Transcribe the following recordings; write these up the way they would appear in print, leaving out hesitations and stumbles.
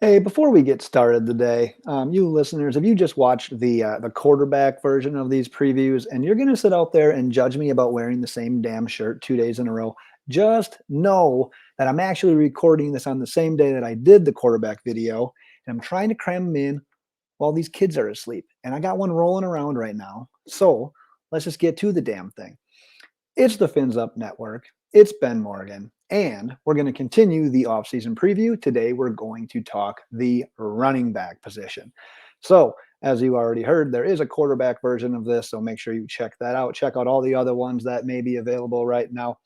Hey, before we get started today, you listeners, if you just watched the quarterback version of these previews, and you're going to sit out there and judge me about wearing the same damn shirt 2 days in a row, just know that I'm actually recording this on the same day that I did the quarterback video, and I'm trying to cram them in while these kids are asleep. And I got one rolling around right now, so let's just get to the damn thing. It's the Fins Up Network. It's Ben Morgan, and we're going to continue the offseason preview. Today, we're going to talk the running back position. So, as you already heard, there is a quarterback version of this, so make sure you check that out. Check out all the other ones that may be available right now.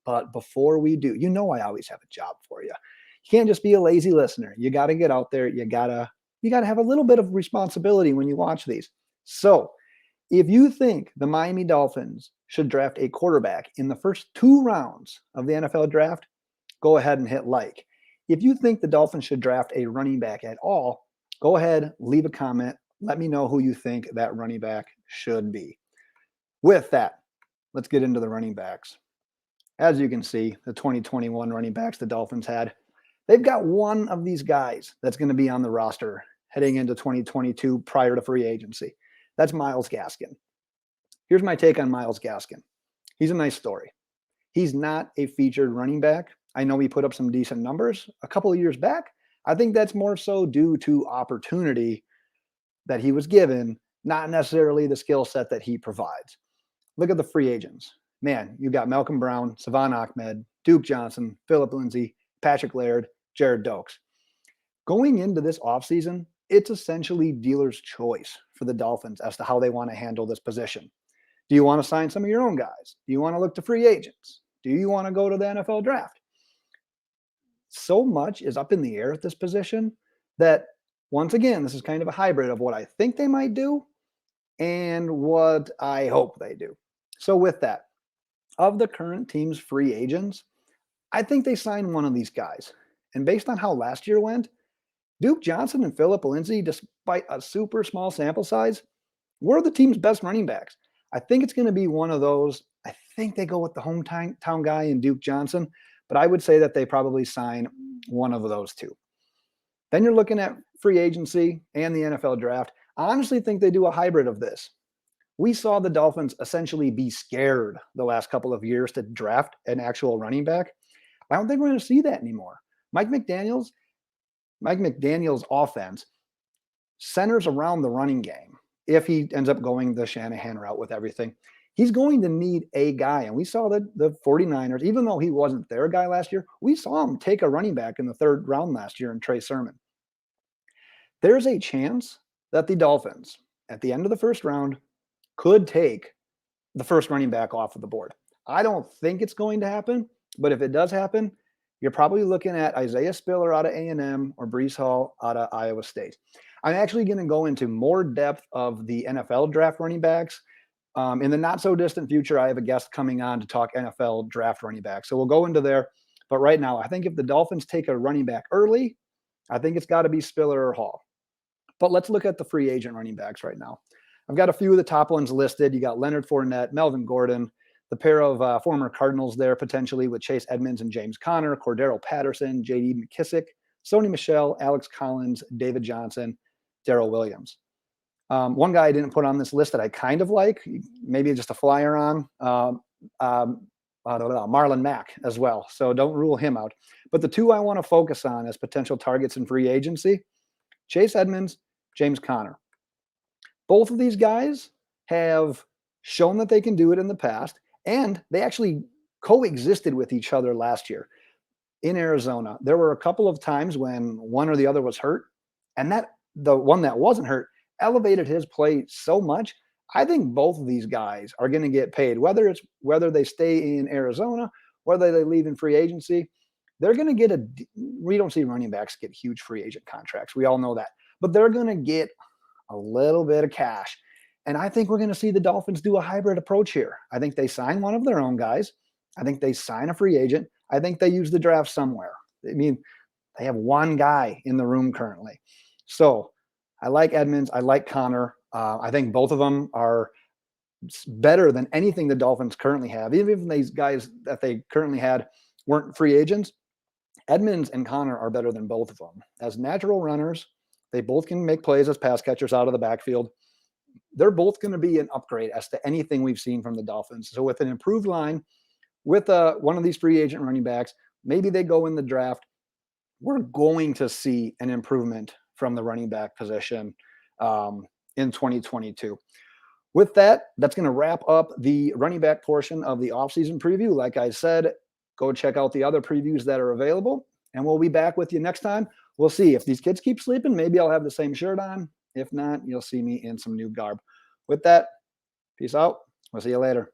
But before we do, you know I always have a job for you. You can't just be a lazy listener. You got to get out there. You gotta have a little bit of responsibility when you watch these. So, if you think the Miami Dolphins should draft a quarterback in the first 2 rounds of the NFL draft, go ahead and hit like. If you think the Dolphins should draft a running back at all, go ahead, leave a comment. Let me know who you think that running back should be. With that, let's get into the running backs. As you can see, the 2021 running backs the Dolphins had, they've got one of these guys that's going to be on the roster heading into 2022 prior to free agency. That's Myles Gaskin. Here's my take on Myles Gaskin. He's a nice story. He's not a featured running back. I know he put up some decent numbers a couple of years back. I think that's more so due to opportunity that he was given, not necessarily the skill set that he provides. Look at the free agents. Man, you got Malcolm Brown, Savon Ahmed, Duke Johnson, Philip Lindsay, Patrick Laird, Jared Dokes. Going into this offseason, it's essentially dealer's choice for the Dolphins as to how they want to handle this position. Do you want to sign some of your own guys? Do you want to look to free agents? Do you want to go to the NFL draft? So much is up in the air at this position that, once again, this is kind of a hybrid of what I think they might do and what I hope they do. So, with that, of the current team's free agents, I think they signed one of these guys. And based on how last year went, Duke Johnson and Philip Lindsay, despite a super small sample size, were the team's best running backs. I think it's going to be one of those. I think they go with the hometown guy in Duke Johnson, but I would say that they probably sign one of those two. Then you're looking at free agency and the NFL draft. I honestly think they do a hybrid of this. We saw the Dolphins essentially be scared the last couple of years to draft an actual running back. I don't think we're going to see that anymore. Mike McDaniel's offense centers around the running game. If he ends up going the Shanahan route with everything, he's going to need a guy. And we saw that the 49ers, even though he wasn't their guy last year, we saw him take a running back in the 3rd round last year in Trey Sermon. There's a chance that the Dolphins, at the end of the 1st round, could take the first running back off of the board. I don't think it's going to happen, but if it does happen, you're probably looking at Isaiah Spiller out of A&M or Breece Hall out of Iowa State. I'm actually going to go into more depth of the NFL draft running backs. In the not so distant future, I have a guest coming on to talk NFL draft running backs. So we'll go into there. But right now, I think if the Dolphins take a running back early, I think it's got to be Spiller or Hall. But let's look at the free agent running backs right now. I've got a few of the top ones listed. You got Leonard Fournette, Melvin Gordon, the pair of former Cardinals there potentially with Chase Edmonds and James Conner, Cordero Patterson, J.D. McKissick, Sony Michel, Alex Collins, David Johnson, Darrell Williams. One guy I didn't put on this list that I kind of like, maybe just a flyer on, Marlon Mack as well. So don't rule him out. But the two I want to focus on as potential targets in free agency, Chase Edmonds, James Conner. Both of these guys have shown that they can do it in the past, and they actually coexisted with each other last year in Arizona. There were a couple of times when one or the other was hurt, and that the one that wasn't hurt elevated his play so much. I think both of these guys are going to get paid, whether they stay in Arizona, whether they leave in free agency. They're going to get we don't see running backs get huge free agent contracts. We all know that, but they're going to get a little bit of cash. And I think we're going to see the Dolphins do a hybrid approach here. I think they sign one of their own guys. I think they sign a free agent. I think they use the draft somewhere. I mean, they have one guy in the room currently. So I like Edmonds. I like Conner. I think both of them are better than anything the Dolphins currently have. Even if these guys that they currently had weren't free agents, Edmonds and Connor are better than both of them. As natural runners, they both can make plays as pass catchers out of the backfield. They're both going to be an upgrade as to anything we've seen from the Dolphins. So with an improved line, with one of these free agent running backs, maybe they go in the draft. We're going to see an improvement from the running back position in 2022. With that, that's going to wrap up the running back portion of the offseason preview. Like I said, go check out the other previews that are available, and we'll be back with you next time. We'll see if these kids keep sleeping. Maybe I'll have the same shirt on. If not, you'll see me in some new garb. With that, peace out. We'll see you later.